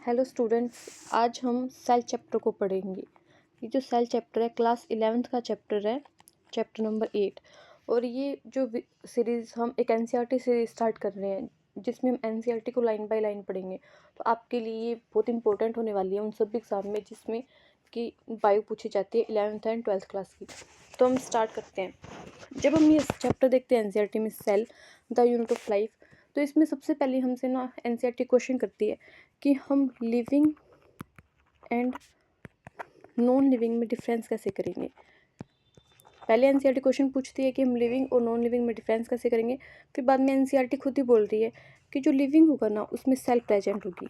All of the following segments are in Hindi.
हेलो स्टूडेंट्स, आज हम सेल चैप्टर को पढ़ेंगे। ये जो सेल चैप्टर है क्लास 11th का चैप्टर है, चैप्टर नंबर 8। और ये जो सीरीज़ हम एक एनसीईआरटी सीरीज स्टार्ट कर रहे हैं जिसमें हम एनसीईआरटी को लाइन बाय लाइन पढ़ेंगे। तो आपके लिए ये बहुत इंपॉर्टेंट होने वाली है उन सभी एग्ज़ाम में जिसमें कि बायो पूछी जाती है 11th एंड 12th क्लास की। तो हम स्टार्ट करते हैं। जब हम ये चैप्टर देखते हैं एनसीईआरटी में cell the unit of life, तो इसमें सबसे पहले हमसे ना एनसीईआरटी क्वेश्चन करती है कि हम लिविंग एंड नॉन लिविंग में डिफरेंस कैसे करेंगे। पहले एनसीईआरटी क्वेश्चन पूछती है कि हम लिविंग और नॉन लिविंग में डिफरेंस कैसे करेंगे। फिर बाद में एनसीईआरटी खुद ही बोल रही है कि जो लिविंग होगा ना उसमें सेल प्रेजेंट होगी,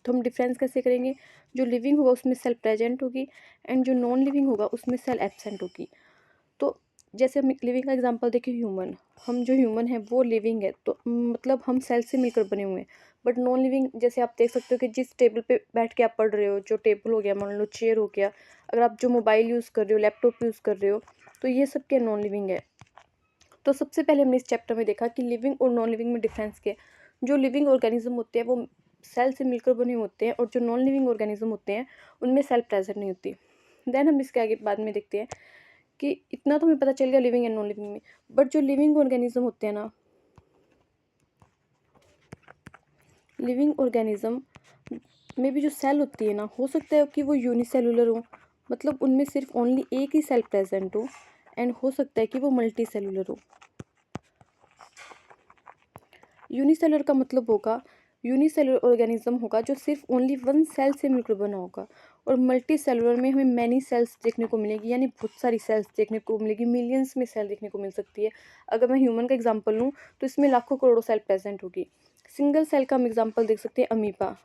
तो हम डिफरेंस कैसे करेंगे। जो लिविंग होगा उसमें सेल प्रेजेंट होगी एंड जो नॉन लिविंग होगा उसमें सेल एब्सेंट होगी। तो जैसे हम लिविंग का एग्जांपल देखें, ह्यूमन, हम जो ह्यूमन है वो लिविंग है, तो मतलब हम सेल से मिलकर बने हुए हैं। बट नॉन लिविंग जैसे आप देख सकते हो कि जिस टेबल पे बैठ के आप पढ़ रहे हो, जो टेबल हो गया, मान लो चेयर हो गया, अगर आप जो मोबाइल यूज़ कर रहे हो, लैपटॉप यूज़ कर रहे हो, तो ये सब क्या नॉन लिविंग है। तो सबसे पहले हमने इस चैप्टर में देखा कि लिविंग और नॉन लिविंग में डिफरेंस क्या है। जो लिविंग ऑर्गेनिज्म होते हैं वो सेल से मिलकर बने होते हैं, और जो नॉन लिविंग ऑर्गेनिज्म होते हैं उनमें सेल प्रेजेंट नहीं होती। देन हम इसके आगे बाद में देखते हैं कि इतना तो हमें पता चल गया लिविंग एंड नॉन लिविंग में। बट जो लिविंग ऑर्गेनिज्म होते हैं ना, लिविंग ऑर्गेनिज्म में भी जो सेल होती है ना, हो सकता है कि वो यूनिसेलुलर हो, मतलब उनमें सिर्फ ओनली एक ही सेल प्रेजेंट हो, एंड हो सकता है कि वो मल्टी सेलुलर हो। यूनिसेलुलर का मतलब होगा, यूनिसेलुलर ऑर्गेनिज्म होगा जो सिर्फ ओनली वन सेल से मिलकर बना होगा। और मल्टी सेलुलर में हमें मैनी सेल्स देखने को मिलेगी, यानी बहुत सारी सेल्स देखने को मिलेगी, मिलियंस में सेल देखने को मिल सकती है। अगर मैं ह्यूमन का एग्जांपल लूँ तो इसमें लाखों करोड़ों सेल प्रेजेंट होगी। सिंगल सेल का हम एग्जांपल देख सकते हैं अमीबा,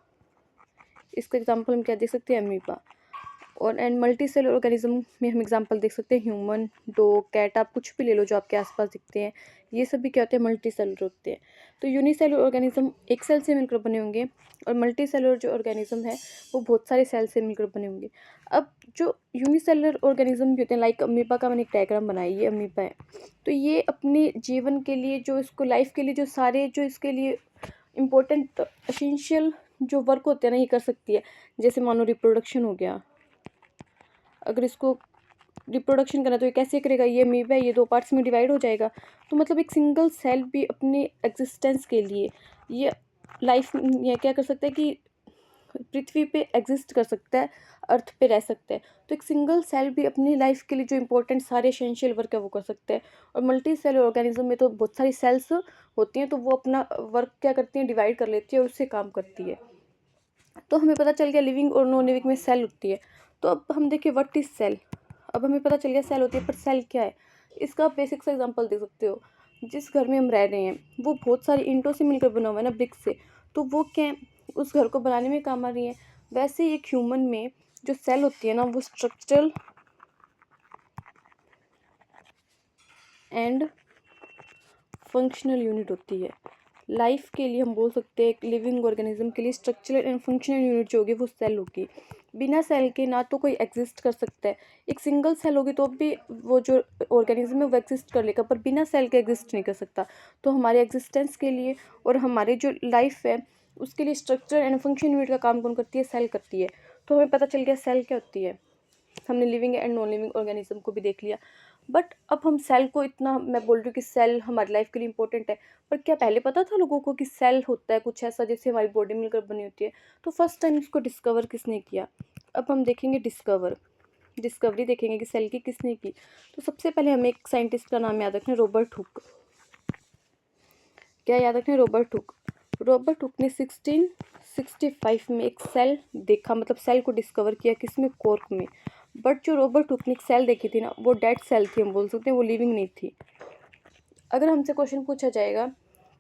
इसका एग्जांपल हम क्या देख सकते हैं, अमीबा। और एंड मल्टी सेलुलर ऑर्गेनिज्म में हम एग्जांपल देख सकते हैं ह्यूमन, डॉग, कैट, आप कुछ भी ले लो जो आपके आसपास दिखते हैं, ये सभी क्या होते हैं, मल्टी सेलुलर होते हैं। तो यूनिसेलुलर ऑर्गेनिज्म एक सेल से मिलकर बने होंगे, और मल्टी सेलुलर जो ऑर्गेनिज्म है वो बहुत सारे सेल से मिलकर बने होंगे। अब जो यूनिसेलुलर ऑर्गेनिज्म भी होते हैं, लाइक अमीबा का मैंने एक डायग्राम बनाया, ये अमीबा है। तो ये अपने जीवन के लिए, जो इसको लाइफ के लिए जो सारे जो इसके लिए इम्पोर्टेंट एसेंशियल जो वर्क होते हैं ना, ये कर सकती है। जैसे मानो रिप्रोडक्शन हो गया, अगर इसको रिप्रोडक्शन करना तो ये कैसे करेगा, ये अमीबा है, ये दो पार्ट्स में डिवाइड हो जाएगा। तो मतलब एक सिंगल सेल भी अपने एग्जिस्टेंस के लिए, ये लाइफ, ये क्या कर सकता है कि पृथ्वी पे एग्जिस्ट कर सकता है, अर्थ पे रह सकता है। तो एक सिंगल सेल भी अपनी लाइफ के लिए जो इंपॉर्टेंट सारे एसेंशियल वर्क है वो कर सकता है। और मल्टी सेलुलर ऑर्गेनिज्म में तो बहुत सारी सेल्स होती हैं, तो वो अपना वर्क क्या करती हैं, डिवाइड कर लेती है और उससे काम करती है। तो हमें पता चल गया लिविंग और नॉन लिविंग में सेल होती है। तो अब हम देखिए व्हाट इज सेल। अब हमें पता चल गया सेल होती है, पर सेल क्या है, इसका आप बेसिक सा एग्जांपल देख सकते हो। जिस घर में हम रह रहे हैं वो बहुत सारी ईंटों से मिलकर बना हुआ है ना, ब्रिक्स से, तो वो क्या है, उस घर को बनाने में काम आ रही है। वैसे ही एक ह्यूमन में जो सेल होती है ना, वो स्ट्रक्चरल एंड फंक्शनल यूनिट होती है। लाइफ के लिए हम बोल सकते हैं लिविंग ऑर्गेनिज्म के लिए स्ट्रक्चरल एंड फंक्शनल यूनिट जो होगी वो सेल होगी। बिना सेल के ना तो कोई एग्जिस्ट कर सकता है। एक सिंगल सेल होगी तो भी वो जो ऑर्गेनिज्म है वो एग्जिस्ट कर लेगा, पर बिना सेल के एग्जिस्ट नहीं कर सकता। तो हमारे एग्जिस्टेंस के लिए और हमारे जो लाइफ है उसके लिए स्ट्रक्चर एंड फंक्शन यूनिट का काम कौन करती है, सेल करती है। तो हमें पता चल गया सेल क्या होती है। हमने living and non living organism को भी देख लिया। बट अब हम सेल को, इतना मैं बोल रही हूँ कि सेल हमारी लाइफ के लिए इंपॉर्टेंट है, पर क्या पहले पता था लोगों को कि सेल होता है कुछ ऐसा जैसे हमारी बॉडी मिलकर बनी होती है। तो फर्स्ट टाइम इसको डिस्कवर किसने किया। अब हम देखेंगे डिस्कवरी देखेंगे कि सेल की किसने की। तो सबसे पहले हमें एक साइंटिस्ट का नाम याद रखना है, रॉबर्ट हुक। क्या याद रखना है, रॉबर्ट हुक। रॉबर्ट हुक ने 1665 में एक सेल देखा, मतलब सेल को डिस्कवर किया, किसमें, कॉर्क में। बट जो रॉबर्ट हुक ने एक सेल देखी थी ना, वो डेड सेल थी, हम बोल सकते हैं वो लिविंग नहीं थी। अगर हमसे क्वेश्चन पूछा जाएगा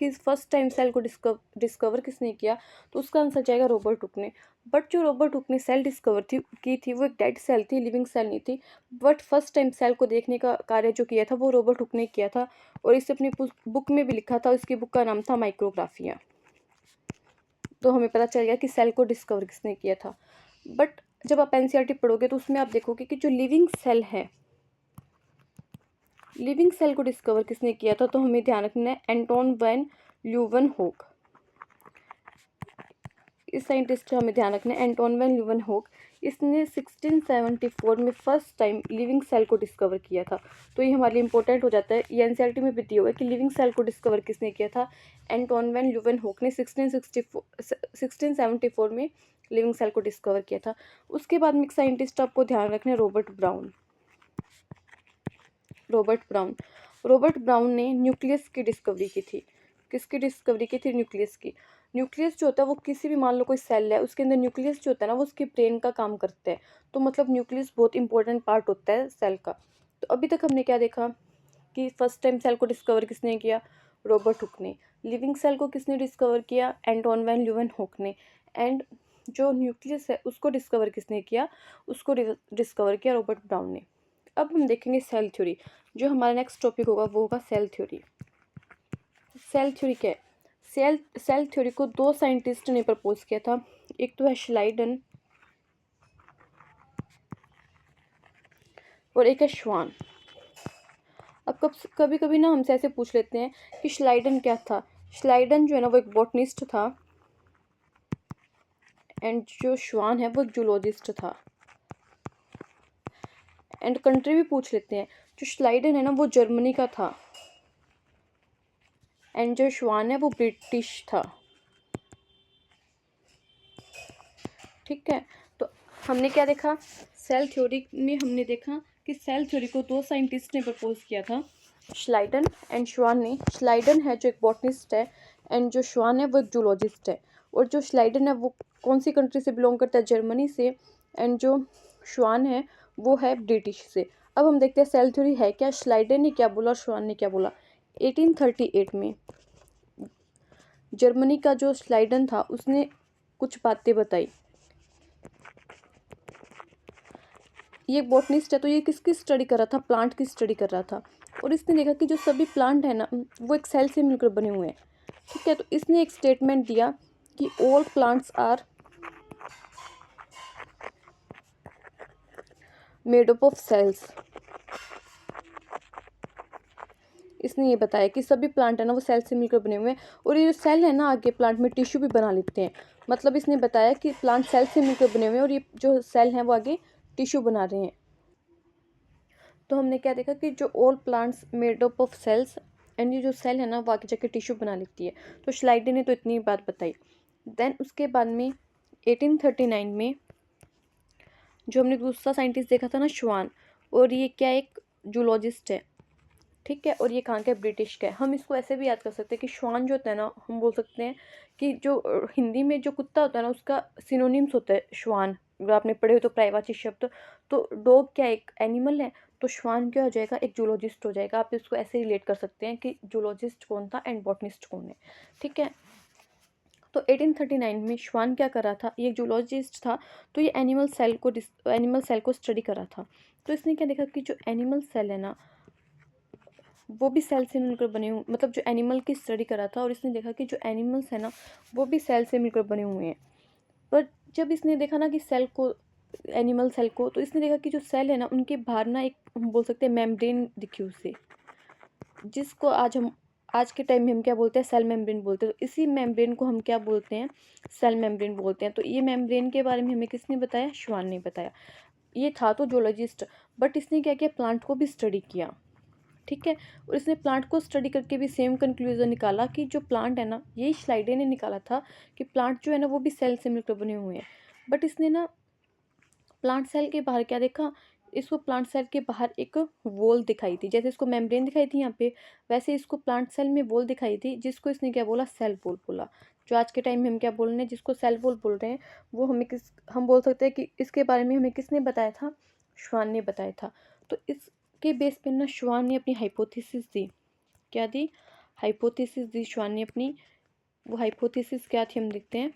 कि फर्स्ट टाइम सेल को डिस्कवर किसने किया, तो उसका आंसर जाएगा रॉबर्ट हुक ने। बट जो रॉबर्ट हुक ने सेल डिस्कवर की थी वो एक डेड सेल थी, लिविंग सेल नहीं थी। बट फर्स्ट टाइम सेल को देखने का कार्य जो किया था वो रॉबर्ट हुक ने किया था, और इसे अपनी बुक में भी लिखा था। इसकी बुक का नाम था माइक्रोग्राफिया। तो हमें पता चल गया कि सेल को डिस्कवर किसने किया था। बट जब आप एनसीईआरटी पढ़ोगे तो उसमें आप देखोगे कि जो लिविंग सेल है, लिविंग सेल को डिस्कवर किसने किया था, तो हमें ध्यान रखना है एंटोन वैन ल्यूवेनहोक। साइंटिस्ट हमें ध्यान रखना है, एंटोन वैन ल्यूवेनहोक। इसने 1674 में फर्स्ट टाइम लिविंग सेल को डिस्कवर किया था। तो ये हमारे लिए इंपॉर्टेंट हो जाता है, ये एनसीईआरटी में भी दिया हुआ है कि लिविंग सेल को डिस्कवर किसने किया था। एंटोन वैन ल्यूवेनहोक ने 1674 में लिविंग सेल को डिस्कवर किया था। उसके बाद में एक साइंटिस्ट आपको ध्यान रखना है, रॉबर्ट ब्राउन। रॉबर्ट ब्राउन ने न्यूक्लियस की डिस्कवरी की थी। किसकी डिस्कवरी की थी? न्यूक्लियस की। न्यूक्लियस जो होता है वो किसी भी, मान लो कोई सेल है, उसके अंदर न्यूक्लियस जो होता है ना, वो उसके ब्रेन का काम करता है। तो मतलब न्यूक्लियस बहुत इंपॉर्टेंट पार्ट होता है सेल का। तो अभी तक हमने क्या देखा कि फर्स्ट टाइम सेल को डिस्कवर किसने किया? रॉबर्ट हुक ने। लिविंग सेल को किसने डिस्कवर किया? एंटोन वैन ल्यूवेनहोक ने। एंड जो न्यूक्लियस है उसको डिस्कवर किसने किया? उसको डिस्कवर किया रॉबर्ट ब्राउन ने। अब हम देखेंगे सेल थ्योरी। जो हमारा नेक्स्ट टॉपिक होगा वो होगा सेल थ्योरी। सेल थ्योरी क्या है? सेल थ्योरी को दो साइंटिस्ट ने प्रपोज किया था। एक तो है श्लाइडन और एक है श्वान। अब कभी कभी ना हमसे ऐसे पूछ लेते हैं कि श्लाइडन क्या था। श्लाइडन जो है ना वो एक बॉटनिस्ट था, एंड जो श्वान है वो एक जूलॉजिस्ट था। एंड कंट्री भी पूछ लेते हैं। जो श्लाइडन है ना वो जर्मनी का था, एंड जो श्वान है वो ब्रिटिश था। ठीक है, तो हमने क्या देखा? सेल थ्योरी में हमने देखा कि सेल थ्योरी को दो साइंटिस्ट ने प्रपोज किया था, श्लाइडन एंड श्वान ने। श्लाइडन है जो एक बॉटनिस्ट है, एंड जो श्वान है वो एक जूलॉजिस्ट है। और जो श्लाइडन है वो कौन सी कंट्री से बिलोंग करता है? जर्मनी से। एंड जो श्वान है वो है ब्रिटिश से। अब हम देखते हैं सेल थ्योरी है क्या, श्लाइडन ने क्या बोला और श्वान ने क्या बोला। 1838 में जर्मनी का जो श्लाइडन था उसने कुछ बातें बताई। ये बॉटनिस्ट है, तो ये किसकी स्टडी कर रहा था? प्लांट की स्टडी कर रहा था। और इसने देखा कि जो सभी प्लांट है ना वो एक सेल से मिलकर बने हुए हैं। ठीक है, तो इसने एक स्टेटमेंट दिया कि all plants are made up of cells. इसने ये बताया कि सभी प्लांट है ना वो सेल से मिलकर बने हुए हैं, और ये जो सेल है ना आगे प्लांट में टिश्यू भी बना लेते हैं। मतलब इसने बताया कि प्लांट सेल से मिलकर बने हुए हैं और ये जो सेल हैं वो आगे टिश्यू बना रहे हैं। तो हमने क्या देखा कि जो all plants made up of cells, and ये जो सेल है ना वो आगे जाके टिश्यू बना लेती है। तो श्लाइडन ने तो इतनी बात बताई। देन उसके बाद में 1839 में जो हमने दूसरा साइंटिस्ट देखा था ना, श्वान, और ये क्या एक जूलॉजिस्ट है। ठीक है, और ये कहाँ का है? ब्रिटिश का है। हम इसको ऐसे भी याद कर सकते हैं कि श्वान जो होता है ना, हम बोल सकते हैं कि जो हिंदी में जो कुत्ता होता है ना उसका सिनोनिम्स होता है श्वान। अगर आपने पढ़े हो तो पर्यायवाची शब्द। तो डॉग क्या एक एनिमल है, तो श्वान क्या हो जाएगा? एक जूलॉजिस्ट हो जाएगा। आप इसको ऐसे रिलेट कर सकते हैं कि जूलॉजिस्ट कौन था एंड बॉटनिस्ट कौन है। ठीक है, तो 1839 में श्वान क्या कर रहा था? ये जूलॉजिस्ट था, तो ये एनिमल सेल को स्टडी कर रहा था। तो इसने क्या देखा कि जो एनिमल सेल है ना वो भी सेल से मिलकर बने हुए, मतलब जो एनिमल की स्टडी कर रहा था, और इसने देखा कि जो एनिमल्स है ना वो भी सेल से मिलकर बने हुए हैं। पर जब इसने देखा ना कि सेल को, एनिमल सेल को, तो इसने देखा कि जो सेल है ना उनके बाहर ना एक, हम बोल सकते हैं, मेम्ब्रेन दिखी उसे, जिसको आज के टाइम में हम क्या बोलते हैं? सेल मेम्ब्रेन बोलते हैं। तो इसी मेम्ब्रेन को हम क्या बोलते हैं? सेल मेम्ब्रेन बोलते हैं। तो ये मेम्ब्रेन के बारे में हमें किसने बताया? श्वान ने बताया। ये था तो जूलॉजिस्ट, बट इसने क्या किया? प्लांट को भी स्टडी किया। ठीक है, और इसने प्लांट को स्टडी करके भी सेम कंक्लूजन निकाला कि जो प्लांट है ना, यही श्लाइडे ने निकाला था कि प्लांट जो है ना वो भी सेल से मिलकर बने हुए हैं। बट इसने ना प्लांट सेल के बाहर क्या देखा? इसको प्लांट सेल के बाहर एक वॉल दिखाई थी। जैसे इसको मेम्ब्रेन दिखाई थी यहाँ पे, वैसे इसको प्लांट सेल में वॉल दिखाई थी, जिसको इसने क्या बोला? सेल वॉल बोला। जो आज के टाइम में हम क्या बोल रहे हैं, जिसको सेल वॉल बोल रहे हैं, वो हम बोल सकते हैं कि इसके बारे में हमें किसने बताया था? श्वान ने बताया था। तो इसके बेस पे ना श्वान ने अपनी हाइपोथेसिस दी। क्या दी? हाइपोथेसिस दी श्वान ने अपनी। वो हाइपोथेसिस क्या थी हम देखते हैं।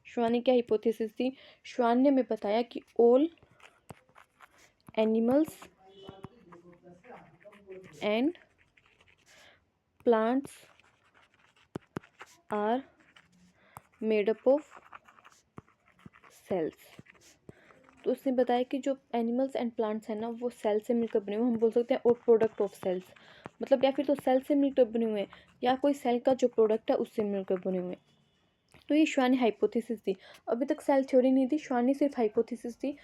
श्वान ने क्या हाइपोथेसिस दी? श्वान ने हमें बताया कि all animals and plants are made up of cells. तो उसने बताया कि जो एनिमल्स एंड प्लांट्स हैं ना वो सेल से मिलकर बने हुए, हम बोल सकते हैं, और प्रोडक्ट ऑफ सेल्स, मतलब या फिर तो सेल से मिलकर बने हुए हैं या कोई सेल का जो प्रोडक्ट है उससे मिलकर बने हुए हैं। तो ये श्वान हाइपोथेसिस थी। अभी तक सेल थ्योरी नहीं थी, श्वान ने सिर्फ हाइपोथेसिस थी।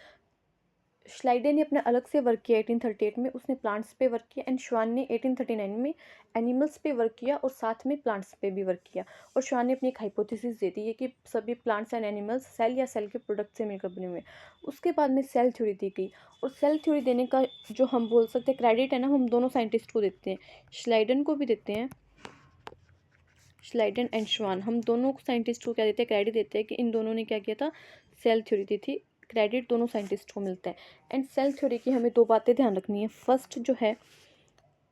श्लाइडर ने अपना अलग से वर्क किया 1838 में, उसने प्लांट्स पे वर्क किया, एंड श्वान ने 1839 में एनिमल्स पे वर्क किया और साथ में प्लांट्स पे भी वर्क किया। और श्वान ने अपनी एक हाइपोथेसिस दे दी है कि सभी प्लांट्स एंड एनिमल्स सेल या सेल के प्रोडक्ट से मिलकर बने हुए हैं। उसके बाद में सेल थ्योरी दी गई, और सेल थ्योरी देने का जो हम बोल सकते हैं क्रेडिट है ना, हम दोनों साइंटिस्ट को देते हैं, श्लाइडन को भी देते हैं, श्लाइडन एंड श्वान, हम दोनों साइंटिस्ट को क्या देते हैं, क्रेडिट देते हैं कि इन दोनों ने क्या किया था, सेल थ्योरी दी थी। क्रेडिट दोनों साइंटिस्ट को मिलता है। एंड सेल थ्योरी की हमें दो बातें ध्यान रखनी है। फर्स्ट जो है,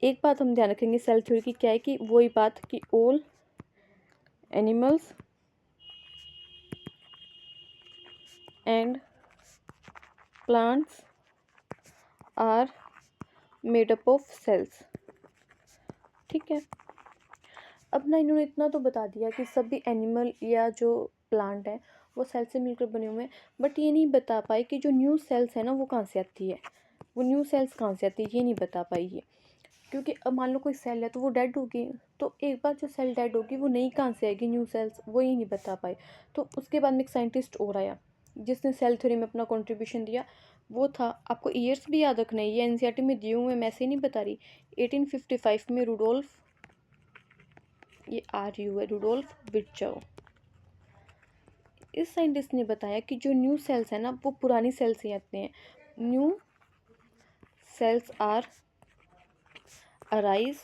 एक बात हम ध्यान रखेंगे सेल थ्योरी की, क्या है कि वही बात कि all animals and plants are made up of cells. ठीक है, अब ना इन्होंने इतना तो बता दिया कि सभी एनिमल या जो प्लांट है वो सेल से मिलकर बने हुए हैं, बट ये नहीं बता पाए कि जो न्यू सेल्स है ना वो कहाँ से आती है, वो न्यू सेल्स कहाँ से आती है, ये नहीं बता पाई ये। क्योंकि अब मान लो कोई सेल है तो वो डेड होगी, तो एक बार जो सेल डेड होगी वो नई कहाँ से आएगी, न्यू सेल्स, वो ही नहीं बता पाए। तो उसके बाद में एक साइंटिस्ट और आया जिसने सेल थ्योरी में अपना कंट्रीब्यूशन दिया, वो था, आपको ईयर्स भी याद रखना है, ये एनसीईआरटी में दिए हुए, मैं ऐसे नहीं बता रही, 1855 में रुडोल्फ, ये RU है, रुडोल्फ विर्चोव। इस साइंटिस्ट ने बताया कि जो न्यू सेल्स है ना वो पुरानी सेल्स से आते हैं। New cells are arise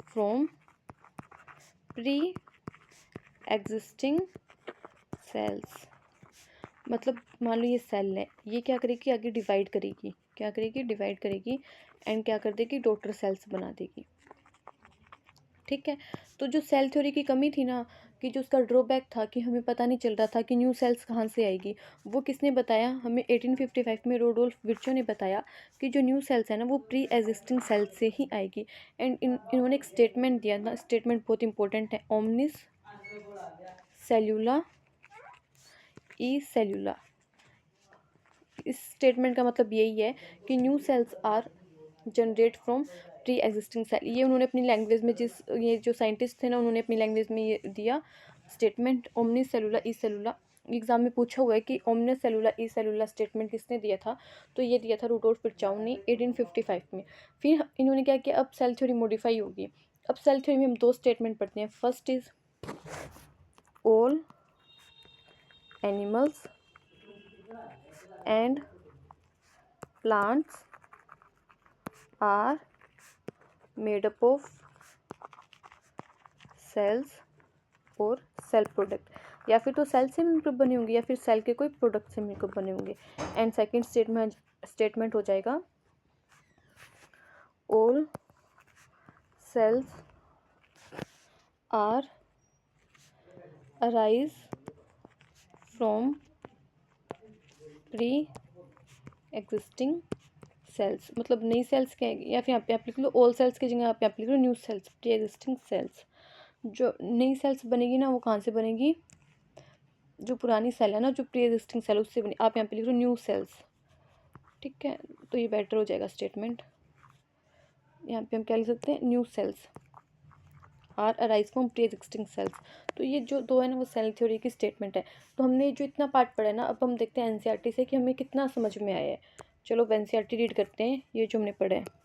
from pre existing cells. मतलब मान लो ये सेल है, ये क्या करेगी, आगे डिवाइड करेगी, क्या करेगी, डिवाइड करेगी, एंड क्या कर देगी, डॉटर सेल्स बना देगी। ठीक है, तो जो सेल थ्योरी की कमी थी ना, कि जो उसका ड्रॉबैक था कि हमें पता नहीं चल रहा था कि न्यू सेल्स कहाँ से आएगी, वो किसने बताया हमें, 1855 में रोडोल्फ विर्चो ने बताया कि जो न्यू सेल्स है ना वो प्री एग्जिस्टिंग सेल्स से ही आएगी। एंड इन्होंने एक स्टेटमेंट दिया था, स्टेटमेंट बहुत इंपॉर्टेंट है, ओमनिस सेल्यूला ई सेल्यूला। इस स्टेटमेंट का मतलब यही है कि new cells are generate from pre existing cell. ये उन्होंने अपनी लैंग्वेज में, जिस ये जो साइंटिस्ट थे ना उन्होंने अपनी लैंग्वेज में ये दिया स्टेटमेंट, ओमनी सेलुला ई सेलुला। एग्जाम में पूछा हुआ है कि ओमनी सेलुला ई सेलुला स्टेटमेंट किसने दिया था, तो ये दिया था रुडोल्फ विर्चोव ने 1855 में। फिर इन्होंने क्या किया, अब सेल थ्योरी मॉडिफाई होगी। अब सेल थ्योरी में हम दो स्टेटमेंट पढ़ते हैं। First is all animals and plants are made up of cells और सेल प्रोडक्ट, या फिर तो सेल से मिलकर बने होंगे या फिर सेल के कोई प्रोडक्ट से मिलकर बने होंगे। एंड सेकंड स्टेटमेंट हो जाएगा all cells are arise from pre existing cells. मतलब नई सेल्स क्या है, या फिर यहाँ पे आप लिख लो ऑल सेल्स की जगह आप लिख लो new cells, pre existing cells. जो नई सेल्स बनेगी ना वो कहाँ से बनेगी, जो पुरानी सेल है ना, जो प्री एग्जिस्टिंग सेल उससे बनी, आप यहाँ पे लिख लो न्यू सेल्स। ठीक है, तो ये बेटर हो जाएगा स्टेटमेंट। यहाँ पे हम क्या लिख सकते हैं, new cells are arise from pre existing cells. तो ये जो दो है ना वो सेल थ्योरी की स्टेटमेंट है। तो हमने जो इतना पार्ट पढ़ा है ना, अब हम देखते हैं एनसीईआरटी से कि हमें कितना समझ में आया है। चलो अब एनसीईआरटी रीड करते हैं, ये जो हमने पढ़ा है।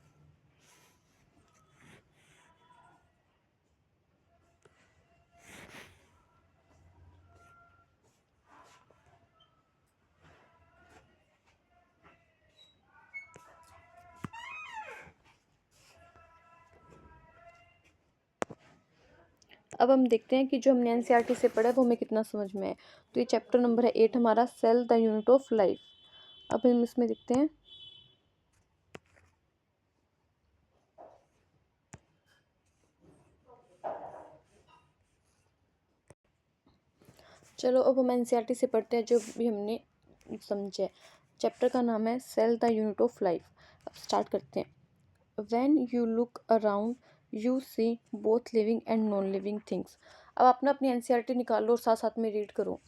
अब हम देखते हैं कि जो हमने एनसीईआरटी से पढ़ा है वो हमें कितना समझ में है। तो ये चैप्टर नंबर है 8 हमारा, cell the unit of life. अब हम इसमें देखते हैं, चलो अब हम एनसीईआरटी से पढ़ते हैं जो भी हमने समझे। चैप्टर का नाम है cell the unit of life. अब स्टार्ट करते हैं। When you look around you see both living and non living things. अब अपना अपनी एनसीईआरटी निकालो और साथ साथ में रीड करो।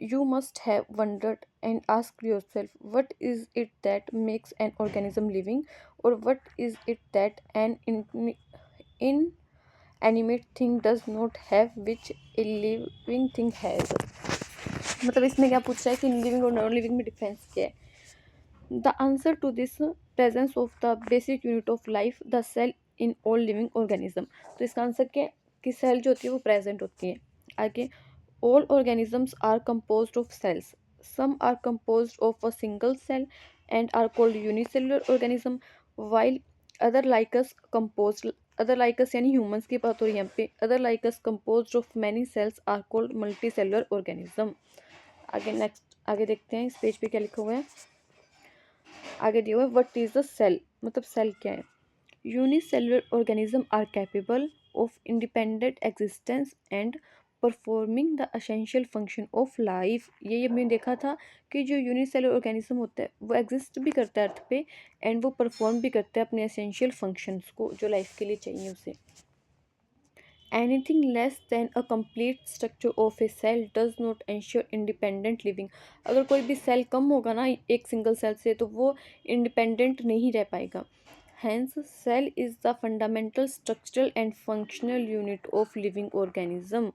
You must have wondered and ask yourself what is it that makes an organism living, और what is it that an animate thing does not have which a living thing has. मतलब इसमें क्या पूछ रहा है कि लिविंग और नॉन लिविंग में डिफरेंस क्या है। The answer to this presence of the basic unit of life the cell in all living organism. तो इसका आंसर क्या है कि सेल जो होती है वो प्रेजेंट होती है। आगे, all organisms are composed of cells. Some are composed of a single cell and are called unicellular organism, while other like us composed other like us यानी humans की बात हो रही है यहाँ पे, other like us composed of many cells are called multicellular organism। आगे नेक्स्ट आगे देखते हैं इस पेज पे क्या लिखा हुआ है। आगे दिया हुआ है व्हाट इज द सेल, मतलब सेल क्या है। Unicellular organism are capable of independent existence and performing the essential function of life. ये हमने देखा था कि जो यूनिसेलुलर ऑर्गेनिज्म होता है वो एग्जिस्ट भी करता है अर्थ पे एंड वो परफॉर्म भी करता है अपने एसेंशियल फंक्शंस को जो लाइफ के लिए चाहिए उसे। Anything less than a complete structure of a cell does not ensure independent living. अगर कोई भी सेल कम होगा ना एक सिंगल सेल से तो वो इंडिपेंडेंट नहीं रह पाएगा। Hence, cell is the fundamental structural and functional unit of living organism।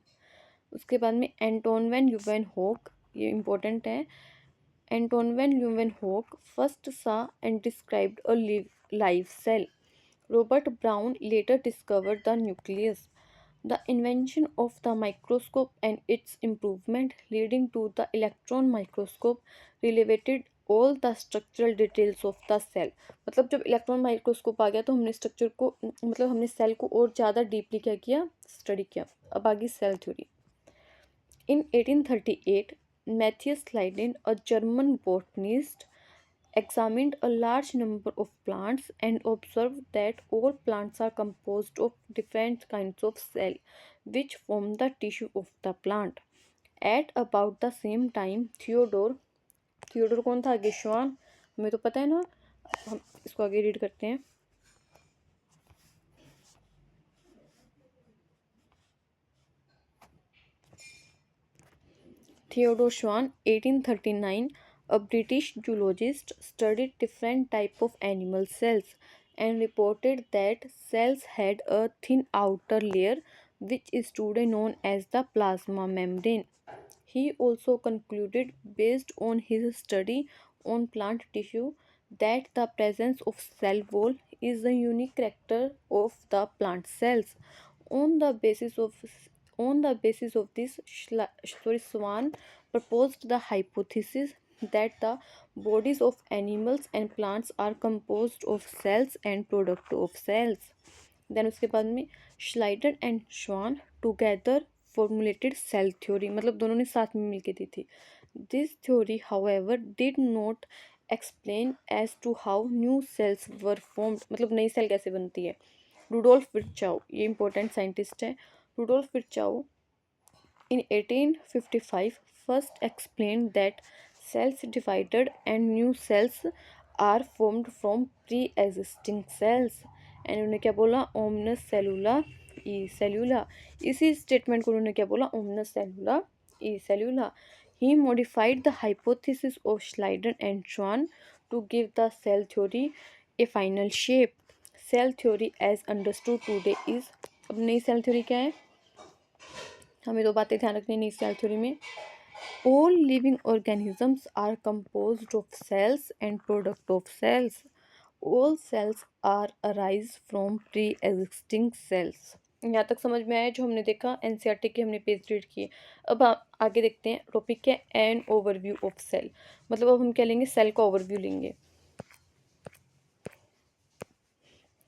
उसके बाद में एंटोन वैन ल्यूवेनहोक, ये इम्पोर्टेंट है। Anton van Leeuwenhoek first saw and described a live cell. Robert Brown later discovered the nucleus. The invention of the microscope and its improvement, leading to the electron microscope, relevated all the structural details of the cell। मतलब जब इलेक्ट्रॉन माइक्रोस्कोप आ गया तो हमने स्ट्रक्चर को मतलब हमने सेल को और ज़्यादा डीपली क्या किया, स्टडी किया। अब आगे cell theory. In 1838, Matthias Leiden, a German botanist, examined a large number of plants and observed that all plants are composed of different kinds of cells which form the tissue of the plant. At about the same time, Theodore कौन था, आगे श्वान, हमें तो पता है ना, हम इसको आगे रीड करते हैं। Theodore Schwann, 1839, a British zoologist, studied different types of animal cells and reported that cells had a thin outer layer which is today known as the plasma membrane. He also concluded, based on his study on plant tissue, that the presence of cell wall is a unique character of the plant cells. On the basis of this, Swan proposed the hypothesis that the bodies of animals and plants are composed of cells and product of cells. Then उसके बाद में Schleider and Schwann together formulated cell theory, मतलब दोनों ने साथ में मिलके दी थी। This theory, however, did not explain as to how new cells were formed, मतलब नई सेल कैसे बनती है। रूडोल्फ विर्चाउ, ये इंपॉर्टेंट साइंटिस्ट है। Rudolf Virchow in 1855 first explained that cells divided and new cells are formed from pre-existing cells। And उन्होंने क्या बोला, ओमनस सेलुला ई सेलुला। इसी स्टेटमेंट को उन्होंने क्या बोला, omnis cellula e cellula. He modified the hypothesis of Schleiden and Schwann to give the cell theory a final shape. Cell theory as understood today is, अब नई सेल थ्योरी क्या है, हमें दो बातें ध्यान रखनी है इस सेल थ्योरी में। All living organisms are composed of cells and product of cells. All cells are arise from pre existing cells. यहाँ तक समझ में आया जो हमने देखा, एनसीईआरटी के हमने पेज रीड किए। अब आगे देखते हैं, टॉपिक क्या है, एन ओवरव्यू ऑफ सेल। मतलब अब हम क्या लेंगे, सेल का ओवरव्यू लेंगे।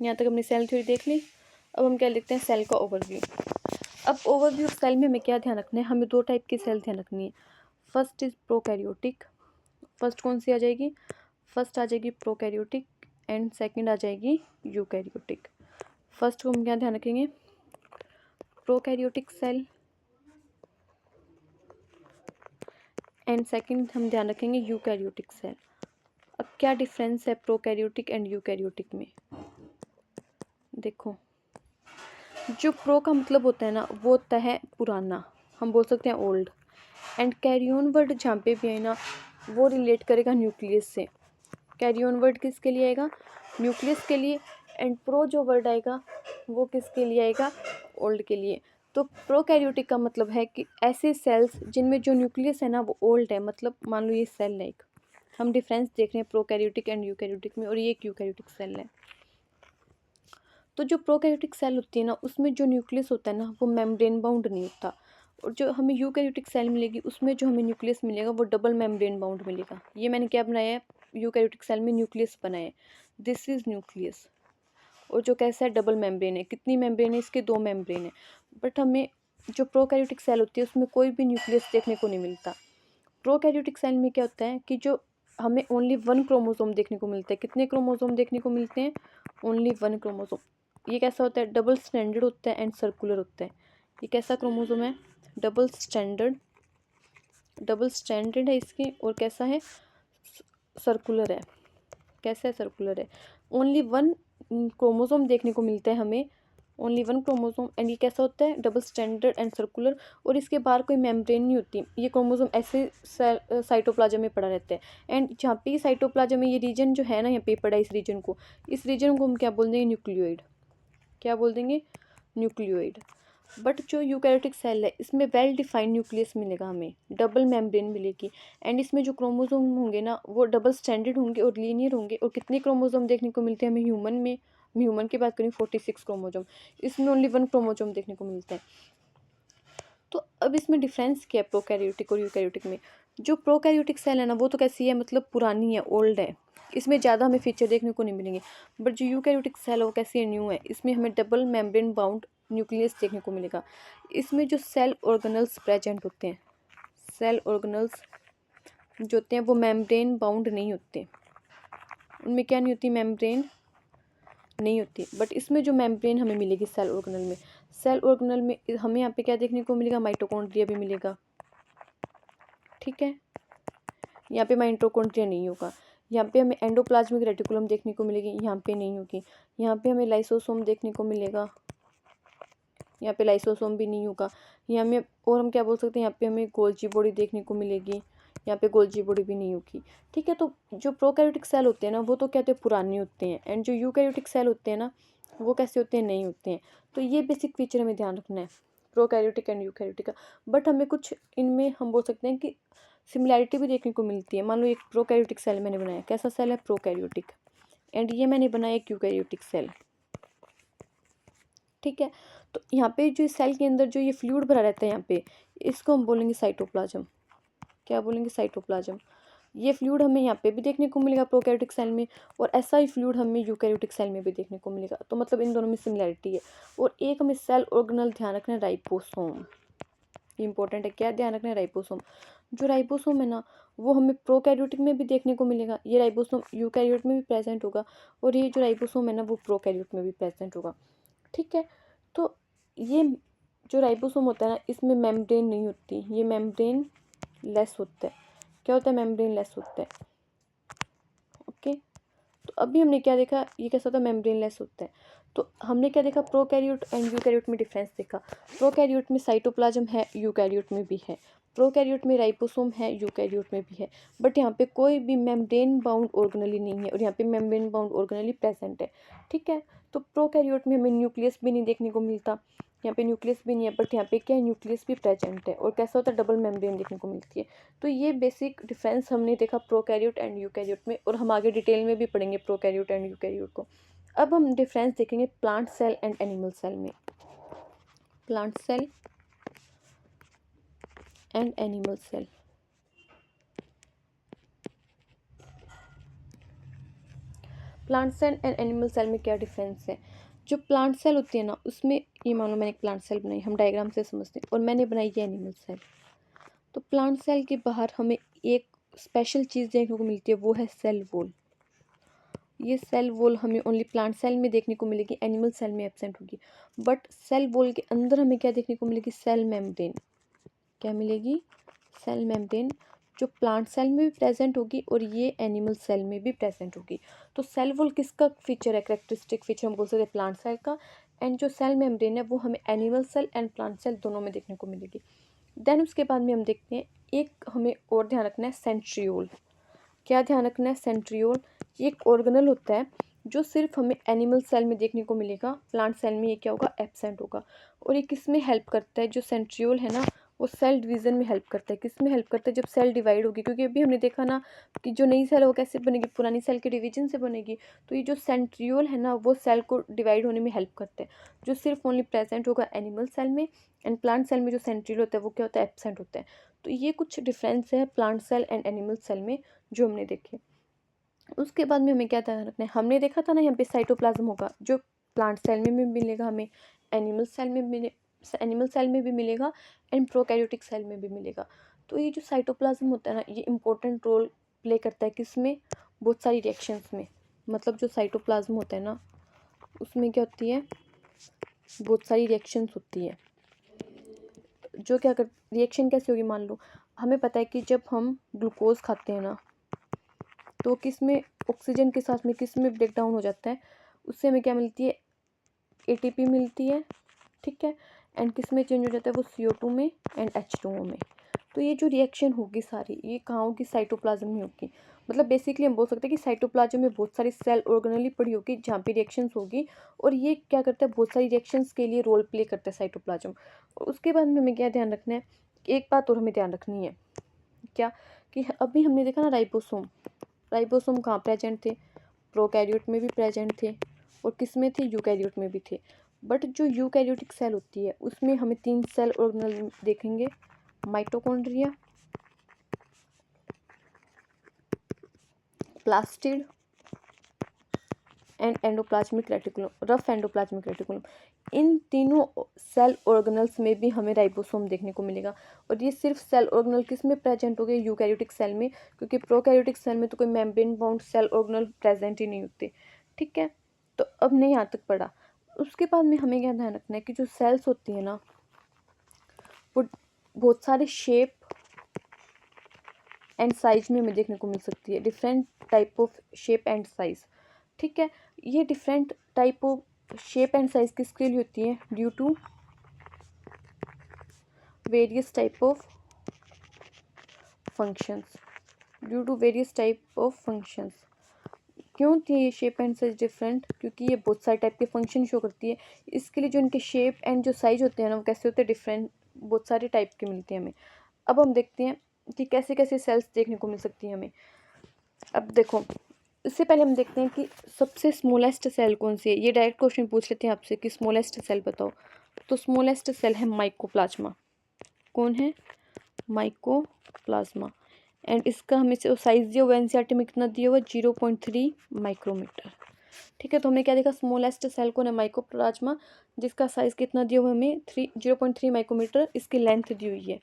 यहाँ तक हमने सेल थ्योरी देख ली, अब हम क्या लिखते हैं, सेल का ओवरव्यू। अब ओवरव्यू ऑफ सेल में हमें क्या ध्यान रखना है, हमें दो टाइप की सेल ध्यान रखनी है। फर्स्ट इज प्रोकैरियोटिक, फर्स्ट कौन सी आ जाएगी, फर्स्ट आ जाएगी प्रोकैरियोटिक एंड सेकंड आ जाएगी यूकैरियोटिक। फर्स्ट को हम क्या ध्यान रखेंगे, प्रोकैरियोटिक सेल, एंड सेकंड हम ध्यान रखेंगे यूकैरियोटिक सेल। अब क्या डिफरेंस है प्रोकैरियोटिक एंड यूकैरियोटिक में, देखो जो प्रो का मतलब होता है ना वो होता है पुराना, हम बोल सकते हैं ओल्ड, एंड कैरियन वर्ड जहाँ पे भी है ना वो रिलेट करेगा न्यूक्लियस से। कैरियन वर्ड किसके लिए आएगा, न्यूक्लियस के लिए, एंड प्रो जो वर्ड आएगा वो किसके लिए आएगा, ओल्ड के लिए। तो प्रोकैरियोटिक का मतलब है कि ऐसे सेल्स जिनमें जो न्यूक्लियस है ना वो ओल्ड है, मतलब मान लो ये सेल है एक, हम डिफरेंस देख रहे हैं प्रोकैरियोटिक एंड यूकैरियोटिक में, और ये एक यूकैरियोटिक सेल है। तो जो प्रोकैरियोटिक सेल होती है ना उसमें जो न्यूक्लियस होता है ना वो मेम्ब्रेन बाउंड नहीं होता, और जो हमें यूकैरियोटिक सेल मिलेगी उसमें जो हमें न्यूक्लियस मिलेगा वो डबल मेम्ब्रेन बाउंड मिलेगा। ये मैंने क्या बनाया है, यूकैरियोटिक सेल में न्यूक्लियस बनाया है, दिस इज न्यूक्लियस। और जो कैसा है, डबल मेम्ब्रेन है। कितनी मेम्ब्रेन है इसके, 2 मेम्ब्रेन है। बट हमें जो प्रोकैरियोटिक सेल होती है उसमें कोई भी न्यूक्लियस देखने को नहीं मिलता। प्रोकैरियोटिक सेल में क्या होता है कि जो हमें ओनली 1 क्रोमोसोम देखने को मिलता है। कितने क्रोमोसोम देखने को मिलते हैं, ओनली 1 क्रोमोसोम। ये कैसा होता है, डबल स्टैंडर्ड होता है एंड सर्कुलर होता है। ये कैसा क्रोमोसोम है, डबल स्टैंडर्ड है इसकी, और कैसा है, सर्कुलर है। कैसा है, सर्कुलर है। ओनली 1 क्रोमोसोम देखने को मिलता है हमें, ओनली 1 क्रोमोसोम, एंड ये कैसा होता है, डबल स्टैंडर्ड एंड सर्कुलर, और इसके बाहर कोई मेम्ब्रेन नहीं होती। ये क्रोमोसोम ऐसे साइटोप्लाज्म में पड़ा रहता है। एंड जहाँ पे साइटोप्लाज्म में ये रीजन जो है ना, यहाँ पे पड़ा है, इस रीजन को हम क्या बोल देंगे, न्यूक्लियोइड। क्या बोल देंगे, न्यूक्लियोइड। बट जो यूकैरियोटिक सेल है इसमें वेल डिफाइंड न्यूक्लियस मिलेगा हमें, डबल मेम्ब्रेन मिलेगी, एंड इसमें जो क्रोमोसोम होंगे ना वो डबल स्टैंडर्ड होंगे और लीनियर होंगे। और कितने क्रोमोसोम देखने को मिलते हैं हमें ह्यूमन में, ह्यूमन की बात करें 46 क्रोमोसोम, इसमें ओनली 1 क्रोमोसोम देखने को मिलता है। तो अब इसमें डिफरेंस क्या है प्रोकैरियोटिक और यूकैरियोटिक में। जो प्रोकैरियोटिक सेल है ना वो तो कैसी है, मतलब पुरानी है, ओल्ड है, इसमें ज़्यादा हमें फीचर देखने को नहीं मिलेंगे। बट जो यूकैरियोटिक सेल है वो कैसी है, न्यू है, इसमें हमें डबल मेम्ब्रेन बाउंड न्यूक्लियस देखने को मिलेगा। इसमें जो सेल ऑर्गेनल्स प्रेजेंट होते हैं, सेल ऑर्गेनल्स जो होते हैं वो मेम्ब्रेन बाउंड नहीं होते, उनमें क्या नहीं होती, मेम्ब्रेन नहीं होती। बट इसमें जो मेम्ब्रेन हमें मिलेगी सेल ऑर्गेनल में, सेल ऑर्गेनल में हमें यहाँ पे क्या देखने को मिलेगा, माइटोकॉन्ड्रिया भी मिलेगा। ठीक है, यहाँ पे माइटोकॉन्ड्रिया नहीं होगा। यहाँ पे हमें एंडोप्लाज्मिक रेटिकुलम देखने को मिलेगी, यहाँ पे नहीं होगी। यहाँ पे हमें लाइसोसोम देखने को मिलेगा, यहाँ पे लाइसोसोम भी नहीं होगा। यहाँ में और हम क्या बोल सकते हैं, यहाँ पे हमें गोल्जी बॉडी देखने को मिलेगी, यहाँ पे गोल्जी बॉडी भी नहीं होगी। ठीक है, तो जो प्रोकैरियोटिक सेल होते हैं ना वो तो क्या होते हैं, पुराने होते हैं, एंड जो यूकैरियोटिक सेल होते हैं ना वो कैसे होते हैं, नहीं होते हैं। तो ये बेसिक फीचर हमें ध्यान रखना है प्रोकैरियोटिक एंड यूकैरियोटिक का। बट हमें कुछ इनमें हम बोल सकते हैं कि सिमिलैरिटी भी देखने को मिलती है। मान लो एक प्रोकैरियोटिक सेल मैंने बनाया, कैसा सेल है, प्रोकैरियोटिक, एंड ये मैंने बनाया एक यूकैरियोटिक सेल। ठीक है, तो यहाँ पे जो सेल के अंदर जो ये फ्लूइड भरा रहता है यहाँ पे, इसको हम बोलेंगे साइटोप्लाज्म। क्या बोलेंगे, साइटोप्लाज्म। ये फ्लूइड हमें यहाँ पे भी देखने को मिलेगा प्रोकैरियोटिक सेल में, और ऐसा ही फ्लूइड हमें यूकैरियोटिक सेल में भी देखने को मिलेगा। तो मतलब इन दोनों में सिमिलैरिटी है। और एक हमें सेल ऑर्गेनल ध्यान रखना है, राइबोसोम। इंपॉर्टेंट है, क्या ध्यान रखना है, राइबोसोम। जो राइबोसोम है ना वो हमें प्रोकैरियोटिक में भी देखने को मिलेगा, ये राइबोसोम यूकैरियोट में भी प्रेजेंट होगा, और ये जो राइबोसोम है ना वो प्रोकैरियोट में भी प्रेजेंट होगा। ठीक है, तो ये जो राइबोसोम होता है ना इसमें मेम्ब्रेन नहीं होती, ये मेम्ब्रेन लेस होता है। क्या होता है, मेम्ब्रेन लेस होता है। ओके, तो अभी हमने क्या देखा, ये कैसा होता है, मेम्ब्रेन लेस होता है। तो हमने क्या देखा, प्रोकैरियोट एंड यूकैरियोट में डिफरेंस देखा। प्रोकैरियोट में साइटोप्लाज्म है, यूकैरियोट में भी है। प्रोकैरियोट में राइबोसोम है, यूकैरियोट में भी है। बट यहाँ पे कोई भी मेम्ब्रेन बाउंड ऑर्गेनली नहीं है, और यहाँ पे मेम्ब्रेन बाउंड ऑर्गेनली प्रेजेंट है। ठीक है, तो प्रोकैरियोट में हमें न्यूक्लियस भी नहीं देखने को मिलता, यहाँ पे न्यूक्लियस भी नहीं है, बट यहाँ पे क्या है, न्यूक्लियस भी प्रेजेंट है, और कैसा होता है, डबल मेम्ब्रेन देखने को मिलती है। तो ये बेसिक डिफरेंस हमने देखा प्रोकैरियोट एंड यूकैरियोट में, और हम आगे डिटेल में भी पढ़ेंगे प्रोकैरियोट एंड यूकैरियोट को। अब हम डिफरेंस देखेंगे plant cell and animal cell में। Plant cell and animal cell. Plant cell and animal cell में क्या डिफरेंस है। जो प्लांट सेल होती है ना उसमें, ये मान लो मैंने एक प्लांट सेल बनाई, हम डायग्राम से समझते हैं, और मैंने बनाई ये एनिमल सेल। तो प्लांट सेल के बाहर हमें एक स्पेशल चीज़ देखने को मिलती है, वो है सेल वॉल। ये सेल वॉल हमें ओनली प्लांट सेल में देखने को मिलेगी, एनिमल सेल में एब्सेंट होगी। बट सेल वॉल के अंदर हमें क्या देखने को मिलेगी, सेल मेम्ब्रेन। क्या मिलेगी, सेल मेम्ब्रेन, जो प्लांट सेल में भी प्रेजेंट होगी और ये एनिमल सेल में भी प्रेजेंट होगी। तो सेल वॉल किसका फीचर है, कैरेक्टरिस्टिक फीचर हम बोल सकते हैं प्लांट सेल का। एंड जो सेल मेम्ब्रेन है वो हमें animal cell and plant cell दोनों में देखने को मिलेगी। देन उसके बाद में हम देखते हैं, एक हमें और ध्यान रखना है, सेंट्रियोल। क्या ध्यान रखना है, सेंट्रियोल। ये एक ऑर्गेनल होता है जो सिर्फ हमें एनिमल सेल में देखने को मिलेगा, प्लांट सेल में ये क्या होगा, एब्सेंट होगा। और ये किस में हेल्प करता है, जो सेंट्रियोल है ना वो सेल डिवीज़न में हेल्प करता है। किस में हेल्प करता है, जब सेल डिवाइड होगी, क्योंकि अभी हमने देखा ना कि जो नई सेल है वो कैसे बनेगी, पुरानी सेल के डिवीजन से बनेगी। तो ये जो सेंट्रियोल है ना वो सेल को डिवाइड होने में हेल्प करते हैं, जो सिर्फ ओनली प्रेजेंट होगा एनिमल सेल में। एंड प्लांट सेल में जो सेंट्रियोल होता है वो क्या होता है, एब्सेंट होता है। तो ये कुछ डिफरेंस है plant cell and animal cell में जो हमने देखे। उसके बाद में हमें क्या ध्यान रखना है, हमने देखा था ना यहाँ पे साइटोप्लाज्म होगा, जो प्लांट सेल में भी मिलेगा हमें, एनिमल सेल में मिले, एनिमल सेल में भी मिलेगा एंड प्रोकैरियोटिक सेल में भी मिलेगा। तो ये जो साइटोप्लाज्म होता है ना ये इंपॉर्टेंट रोल प्ले करता है किसमें, बहुत सारी रिएक्शंस में। मतलब जो साइटोप्लाज्म होता है ना उसमें क्या होती है, बहुत सारी रिएक्शंस होती है। जो क्या कर, रिएक्शन कैसे होगी, मान लो हमें पता है कि जब हम ग्लूकोज खाते हैं ना तो किस में, ऑक्सीजन के साथ में किस में ब्रेक डाउन हो जाता है, उससे हमें क्या मिलती है, एटीपी मिलती है, ठीक है। एंड किस में चेंज हो जाता है वो, CO2 में एंड H2O में। तो ये जो रिएक्शन होगी सारी ये कहाँ होगी, साइटोप्लाज्म में होगी। मतलब बेसिकली हम बोल सकते हैं कि साइटोप्लाज्म में बहुत सारी सेल ऑर्गेनली पड़ी होगी जहाँ पे रिएक्शंस होगी, और ये क्या करता है, बहुत सारी रिएक्शंस के लिए रोल प्ले करता है साइटोप्लाज्म। और उसके बाद में हमें क्या ध्यान रखना है, एक बात और हमें ध्यान रखनी है, क्या कि अभी हमने देखा ना राइबोसोम, राइबोसोम कहाँ प्रेजेंट थे, प्रोकैरियोट में भी प्रेजेंट थे और किस में थे, यूकैरियोट में भी थे। बट जो यूकैरियोटिक सेल होती है उसमें हमें 3 सेल ऑर्गेनल देखेंगे, mitochondria, plastid and endoplasmic reticulum, rough endoplasmic reticulum. इन तीनों सेल ऑर्गेनल्स में भी हमें राइबोसोम देखने को मिलेगा। और ये सिर्फ सेल ऑर्गेनल किस में प्रेजेंट हो गए, यूकैरियोटिक सेल में, क्योंकि प्रोकैरियोटिक सेल में तो कोई membrane bound cell organelle present ही नहीं होते, ठीक है। तो अब नहीं यहाँ तक पढ़ा। उसके बाद में हमें क्या ध्यान रखना है कि जो सेल्स होती है ना वो बहुत सारे शेप एंड साइज में हमें देखने को मिल सकती है, different type of shape and size, ठीक है। ये different type of shape and size किसके लिए होती है, due to various type of functions, due to various type of functions. क्यों थी ये शेप एंड साइज डिफरेंट, क्योंकि ये बहुत सारे टाइप के फंक्शन शो करती है। इसके लिए जो इनके शेप एंड जो साइज होते हैं ना वो कैसे होते हैं, डिफरेंट, बहुत सारे टाइप के मिलते हैं हमें। अब हम देखते हैं कि कैसे कैसे सेल्स देखने को मिल सकती हैं हमें। अब देखो इससे पहले हम देखते हैं कि सबसे स्मॉलेस्ट सेल कौन सी है। ये डायरेक्ट क्वेश्चन पूछ लेते हैं आपसे कि स्मॉलेस्ट सेल बताओ। तो स्मॉलेस्ट सेल है माइकोप्लाज्मा। कौन है, माइकोप्लाज्मा। एंड इसका हमें साइज दिया हुआ एनसीईआरटी में कितना दिया हुआ, 0.3 माइक्रोमीटर, ठीक है। तो हमने क्या देखा, स्मॉलेस्ट सेल कौन है, माइकोप्लाज्मा, जिसका साइज कितना दिया हुआ हमें 0.3 माइक्रोमीटर। इसकी लेंथ दी हुई है,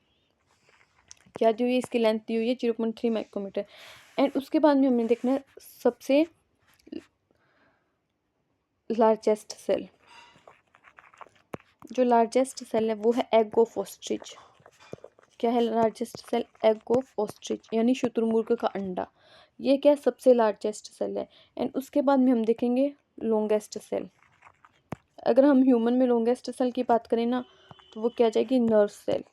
क्या दी हुई है, इसकी लेंथ दी हुई है 0.3 माइक्रोमीटर। एंड उसके बाद में हमने देखना है सबसे लार्जेस्ट सेल। जो लार्जेस्ट सेल है वो है एग ऑफ ऑस्ट्रिच। क्या है largest cell, egg of ostrich यानी शुतुरमुर्ग का अंडा। ये क्या है, सबसे लार्जेस्ट सेल है। एंड उसके बाद में हम देखेंगे लॉन्गेस्ट सेल। अगर हम ह्यूमन में लॉन्गेस्ट सेल की बात करें ना तो वो क्या आ जाएगी, नर्व सेल।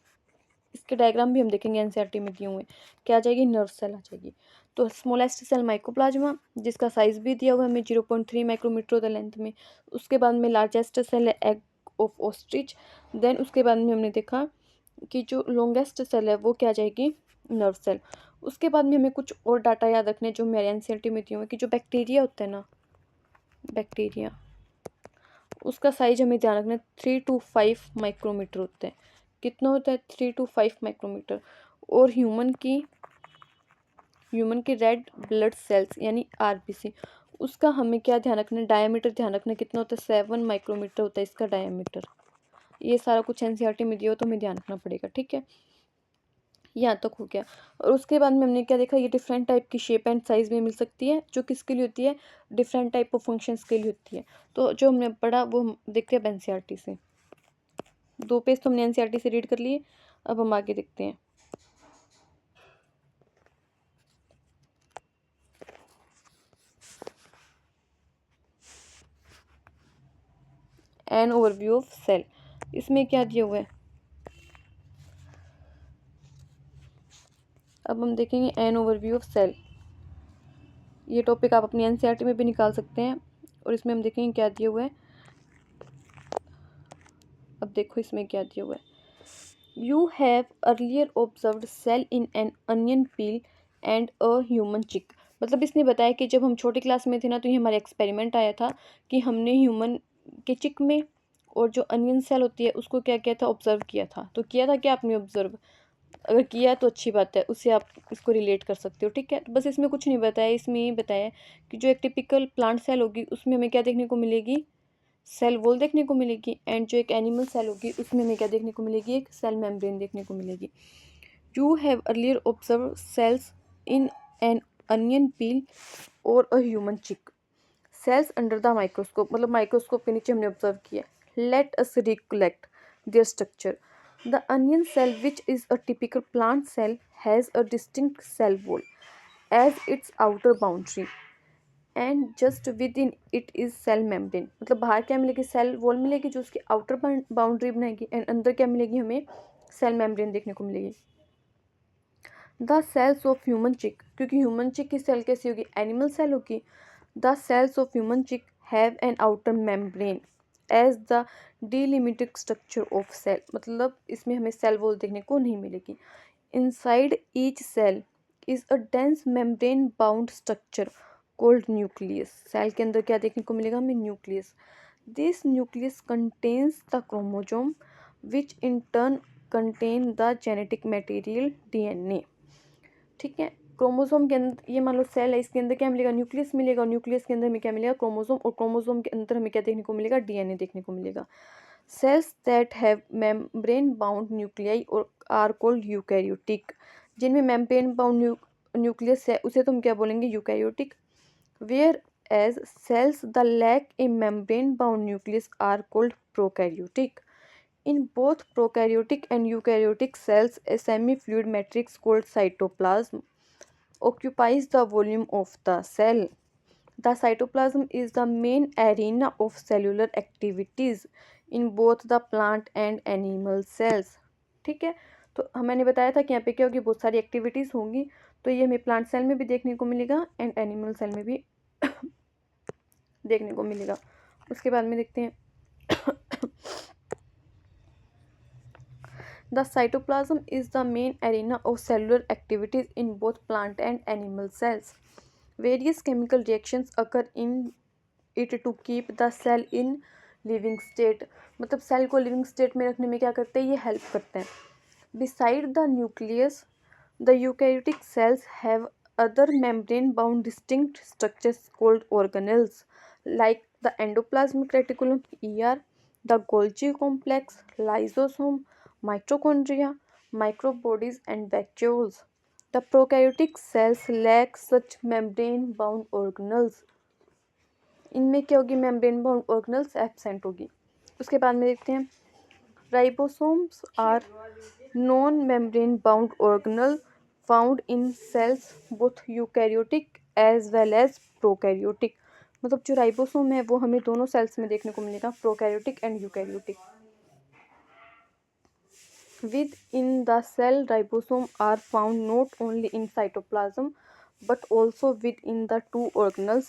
इसके डायग्राम भी हम देखेंगे एनसीईआरटी में दिए हुए, क्या आ जाएगी, नर्व सेल आ जाएगी। तो स्मॉलेस्ट सेल माइकोप्लाज्मा, जिसका साइज भी दिया हुआ है हमें 0.3 माइक्रोमीटर होता है लेंथ में। उसके बाद में लार्जेस्ट सेल है एग ऑफ ऑस्ट्रिच। देन उसके बाद में हमने देखा कि जो लॉन्गेस्ट सेल है वो क्या आ जाएगी, नर्व सेल। उसके बाद में हमें कुछ और डाटा याद रखने जो मेरे एनसीईआरटी में दिए हुए कि जो बैक्टीरिया होता है ना, बैक्टीरिया, उसका साइज हमें ध्यान रखना है 3 to 5 माइक्रोमीटर होता है। कितना होता है, 3 to 5 माइक्रोमीटर। और ह्यूमन की रेड ब्लड सेल्स यानी RBC, उसका हमें क्या ध्यान रखना है, डायमीटर ध्यान रखना है, कितना होता है, 7 माइक्रोमीटर होता है इसका डायमीटर। ये सारा कुछ एनसीईआरटी में दिया हो तो हमें ध्यान रखना पड़ेगा, ठीक है। यहाँ तक हो गया। और उसके बाद में हमने क्या देखा, ये डिफरेंट टाइप की शेप एंड साइज में मिल सकती है, जो किसके लिए होती है, डिफरेंट टाइप ऑफ फंक्शंस के लिए होती है। तो जो हमने पढ़ा वो हम देखते हैं अब एनसीईआरटी से। 2 पेज तो हमने एनसीईआरटी से रीड कर लिए, अब हम आगे देखते हैं। एन ओवरव्यू ऑफ सेल, इसमें क्या दिया हुआ है, अब हम देखेंगे एन ओवरव्यू ऑफ सेल। ये टॉपिक आप अपनी एनसीईआरटी में भी निकाल सकते हैं। और इसमें हम देखेंगे क्या दिया हुआ है। अब देखो इसमें क्या दिया हुआ है, you have earlier observed cell in an onion peel and a human cheek. मतलब इसने बताया कि जब हम छोटी क्लास में थे ना, तो ये हमारा एक्सपेरिमेंट आया था कि हमने ह्यूमन के चिक में और जो अनियन सेल होती है उसको क्या किया था, ऑब्जर्व किया था। तो किया था क्या आपने ऑब्जर्व? अगर किया तो अच्छी बात है, उससे आप इसको रिलेट कर सकते हो, ठीक है। तो बस इसमें कुछ नहीं बताया, इसमें ये बताया कि जो एक टिपिकल प्लांट सेल होगी उसमें हमें क्या देखने को मिलेगी, सेल वॉल देखने को मिलेगी, एंड जो एक एनिमल सेल होगी उसमें हमें क्या देखने को मिलेगी, एक सेल मेम्ब्रेन देखने को मिलेगी। You have earlier observe cells in an onion peel और a human cheek, cells under the microscope, मतलब माइक्रोस्कोप के नीचे हमने ऑब्जर्व किया। Let us recollect their structure. The onion cell which is a typical plant cell has a distinct cell wall as its outer boundary and just within it is cell membrane. मतलब बाहर क्या मिलेगी, सेल वॉल मिलेगी जो उसकी आउटर बाउंड्री बनाएगी, एंड अंदर क्या मिलेगी, हमें सेल मेम्ब्रेन देखने को मिलेगी। द सेल्स ऑफ ह्यूमन चिक, क्योंकि ह्यूमन चिक की सेल कैसी होगी, एनिमल सेल होगी। The cells of human cheek have an outer membrane as the delimited structure of cell. मतलब इसमें हमें सेल वॉल देखने को नहीं मिलेगी। Inside each cell is a dense membrane bound structure called nucleus. Cell के अंदर क्या देखने को मिलेगा हमें, nucleus. This nucleus contains the chromosome which in turn contain the genetic material DNA. ठीक है, क्रोमोसोम के अंदर, ये मान लो सेल है, इसके अंदर क्या मिलेगा, न्यूक्लियस मिलेगा, और न्यूक्लियस के अंदर हमें क्या मिलेगा, क्रोमोसोम, और क्रोमोसोम के अंदर हमें क्या देखने को मिलेगा, डीएनए देखने को मिलेगा। Cells that have membrane bound nuclei और आर कॉल्ड यूकैरियोटिक। जिनमें मेम्ब्रेन बाउंड न्यूक्लियस है उसे तो हम क्या बोलेंगे, eukaryotic. Whereas cells the lack a membrane bound nucleus are called prokaryotic. In both prokaryotic and eukaryotic cells, a semi-fluid matrix called cytoplasm occupies the volume of the cell. The cytoplasm is the main arena of cellular activities in both the plant and animal cells. ठीक है, तो मैंने बताया था कि यहाँ पे क्या होगी, बहुत सारी एक्टिविटीज़ होंगी। तो ये हमें प्लांट सेल में भी देखने को मिलेगा एंड एनिमल सेल में भी देखने को मिलेगा। उसके बाद में देखते हैं The cytoplasm is the main arena of cellular activities in both plant and animal cells. Various chemical reactions occur in it to keep the cell in living state. मतलब सेल को लिविंग स्टेट में रखने में क्या करते हैं, ये हेल्प करते हैं। Beside the nucleus, the eukaryotic cells have other membrane-bound distinct structures called organelles, like the endoplasmic reticulum ER, the Golgi complex, lysosome, mitochondria, microbodies, and vacuoles. The prokaryotic cells lack such membrane-bound organelles. इनमें क्या होगी, मेम्ब्रेन बाउंड ऑर्गेनल्स एब्सेंट होगी। उसके बाद में देखते हैं, ribosomes are non membrane bound organelle found in cells both eukaryotic as well as prokaryotic. मतलब जो राइबोसोम है वो हमें दोनों सेल्स में देखने को मिलेगा, prokaryotic and eukaryotic. Within the cell, ribosome are found not only in cytoplasm but also within the two organelles,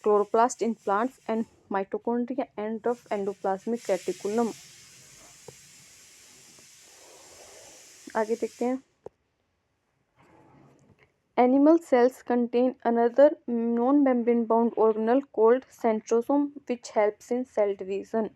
chloroplast in plants and mitochondria and rough endoplasmic reticulum. आगे देखते हैं, animal cells contain another non-membrane bound organelle called centrosome which helps in cell division.